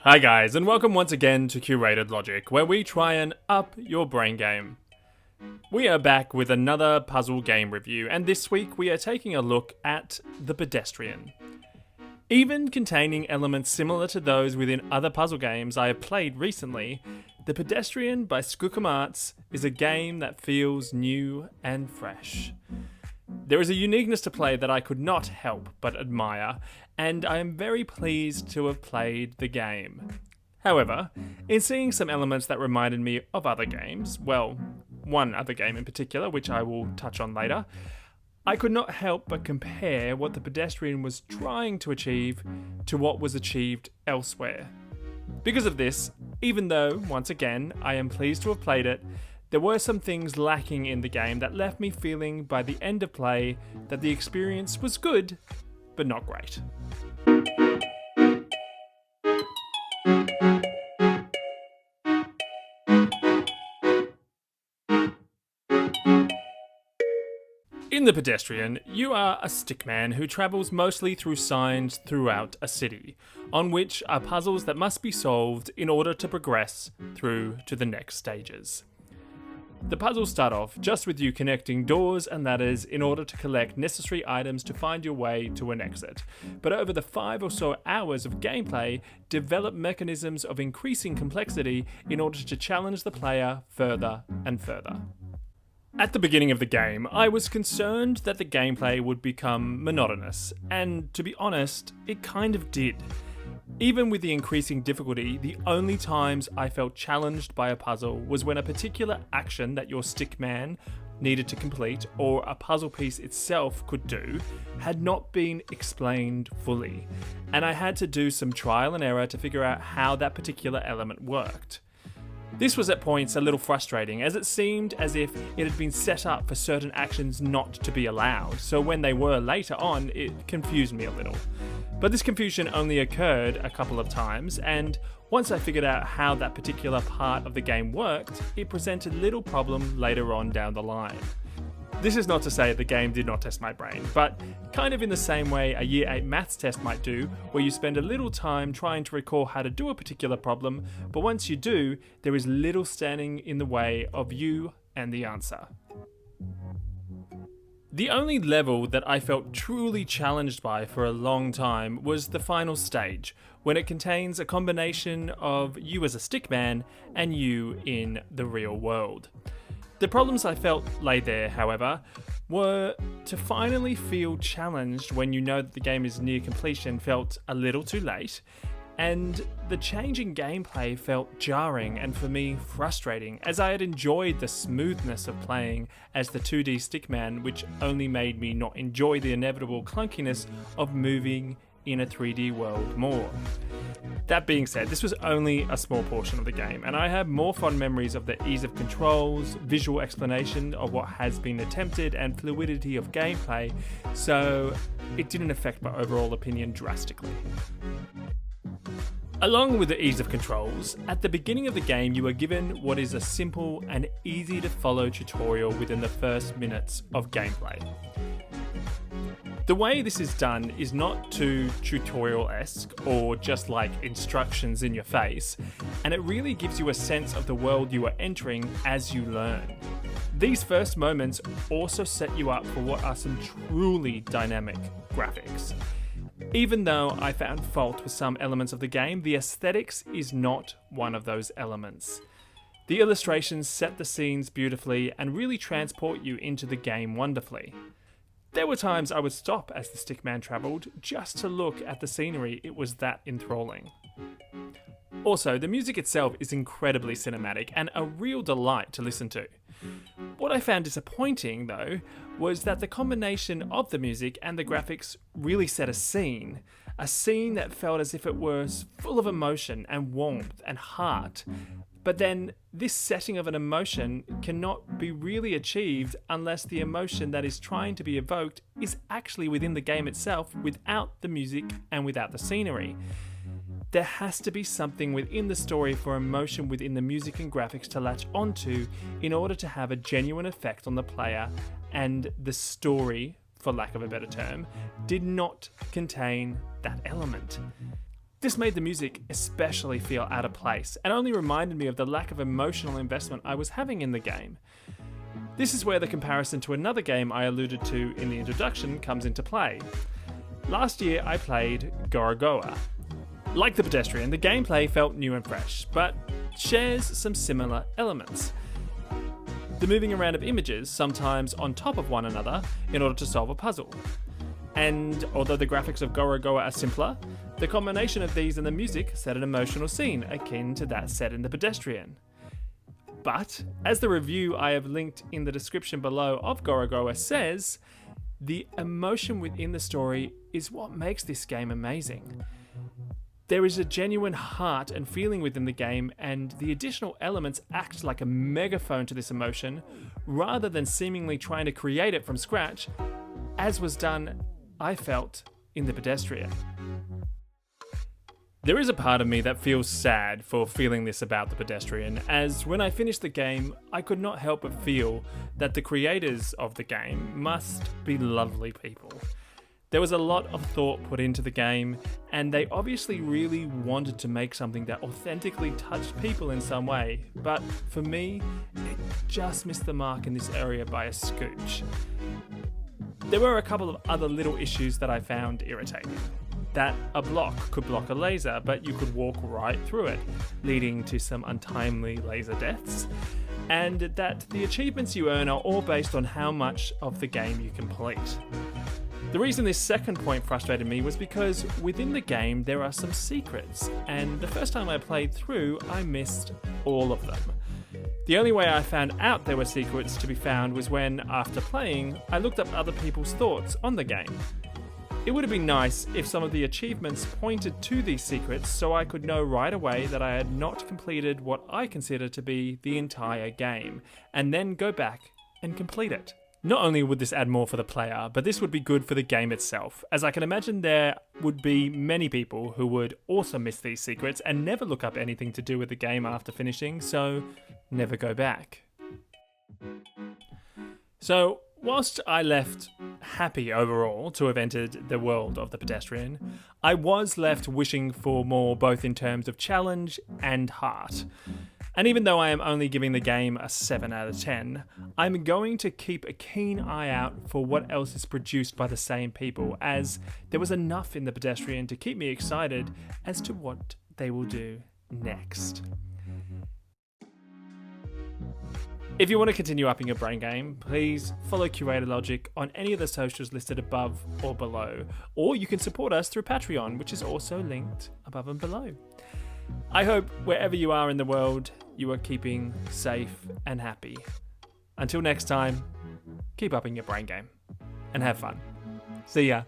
Hi guys, and welcome once again to Curated Logic, where we try and up your brain game. We are back with another puzzle game review, and this week we are taking a look at The Pedestrian. Even containing elements similar to those within other puzzle games I have played recently, The Pedestrian by Skookum Arts is a game that feels new and fresh. There is a uniqueness to play that I could not help but admire, and I am very pleased to have played the game. However, in seeing some elements that reminded me of other games, well, one other game in particular, which I will touch on later, I could not help but compare what The Pedestrian was trying to achieve to what was achieved elsewhere. Because of this, even though, once again, I am pleased to have played it, there were some things lacking in the game that left me feeling by the end of play that the experience was good, but not great. In The Pedestrian, you are a stickman who travels mostly through signs throughout a city, on which are puzzles that must be solved in order to progress through to the next stages. The puzzles start off just with you connecting doors and ladders in order to collect necessary items to find your way to an exit, but over the 5 or so hours of gameplay, develop mechanisms of increasing complexity in order to challenge the player further and further. At the beginning of the game, I was concerned that the gameplay would become monotonous, and to be honest, it kind of did. Even with the increasing difficulty, the only times I felt challenged by a puzzle was when a particular action that your stickman needed to complete, or a puzzle piece itself could do, had not been explained fully, and I had to do some trial and error to figure out how that particular element worked. This was at points a little frustrating, as it seemed as if it had been set up for certain actions not to be allowed, so when they were later on, it confused me a little. But this confusion only occurred a couple of times, and once I figured out how that particular part of the game worked, it presented little problem later on down the line. This is not to say the game did not test my brain, but kind of in the same way a Year 8 maths test might do, where you spend a little time trying to recall how to do a particular problem, but once you do, there is little standing in the way of you and the answer. The only level that I felt truly challenged by for a long time was the final stage, when it contains a combination of you as a stickman and you in the real world. The problems I felt lay there, however, were to finally feel challenged when you know that the game is near completion felt a little too late, and the change in gameplay felt jarring and for me frustrating, as I had enjoyed the smoothness of playing as the 2D stickman, which only made me not enjoy the inevitable clunkiness of moving in a 3D world more. That being said, this was only a small portion of the game, and I have more fond memories of the ease of controls, visual explanation of what has been attempted, and fluidity of gameplay, so it didn't affect my overall opinion drastically. Along with the ease of controls, at the beginning of the game you are given what is a simple and easy to follow tutorial within the first minutes of gameplay. The way this is done is not too tutorial-esque or just like instructions in your face, and it really gives you a sense of the world you are entering as you learn. These first moments also set you up for what are some truly dynamic graphics. Even though I found fault with some elements of the game, the aesthetics is not one of those elements. The illustrations set the scenes beautifully and really transport you into the game wonderfully. There were times I would stop as the stickman travelled just to look at the scenery, it was that enthralling. Also, the music itself is incredibly cinematic and a real delight to listen to. What I found disappointing, though, was that the combination of the music and the graphics really set a scene that felt as if it was full of emotion and warmth and heart. But then, this setting of an emotion cannot be really achieved unless the emotion that is trying to be evoked is actually within the game itself, without the music and without the scenery. There has to be something within the story for emotion within the music and graphics to latch onto in order to have a genuine effect on the player, and the story, for lack of a better term, did not contain that element. This made the music especially feel out of place and only reminded me of the lack of emotional investment I was having in the game. This is where the comparison to another game I alluded to in the introduction comes into play. Last year I played Gorogoa. Like The Pedestrian, the gameplay felt new and fresh, but shares some similar elements. The moving around of images, sometimes on top of one another, in order to solve a puzzle. And although the graphics of Gorogoa are simpler, the combination of these and the music set an emotional scene akin to that set in The Pedestrian. But, as the review I have linked in the description below of Gorogoa says, the emotion within the story is what makes this game amazing. There is a genuine heart and feeling within the game, and the additional elements act like a megaphone to this emotion, rather than seemingly trying to create it from scratch, as was done, I felt, in The Pedestrian. There is a part of me that feels sad for feeling this about The Pedestrian, as when I finished the game, I could not help but feel that the creators of the game must be lovely people. There was a lot of thought put into the game, and they obviously really wanted to make something that authentically touched people in some way, but for me, it just missed the mark in this area by a scooch. There were a couple of other little issues that I found irritating. That a block could block a laser, but you could walk right through it, leading to some untimely laser deaths, and that the achievements you earn are all based on how much of the game you complete. The reason this second point frustrated me was because within the game there are some secrets, and the first time I played through, I missed all of them. The only way I found out there were secrets to be found was when, after playing, I looked up other people's thoughts on the game. It would have been nice if some of the achievements pointed to these secrets so I could know right away that I had not completed what I consider to be the entire game, and then go back and complete it. Not only would this add more for the player, but this would be good for the game itself, as I can imagine there would be many people who would also miss these secrets and never look up anything to do with the game after finishing, so never go back. So, whilst I left happy overall to have entered the world of The Pedestrian, I was left wishing for more both in terms of challenge and heart. And even though I am only giving the game a 7 out of 10, I'm going to keep a keen eye out for what else is produced by the same people, as there was enough in The Pedestrian to keep me excited as to what they will do next. If you want to continue upping your brain game, please follow Curator Logic on any of the socials listed above or below, or you can support us through Patreon, which is also linked above and below. I hope wherever you are in the world, you are keeping safe and happy. Until next time, keep upping your brain game and have fun. See ya.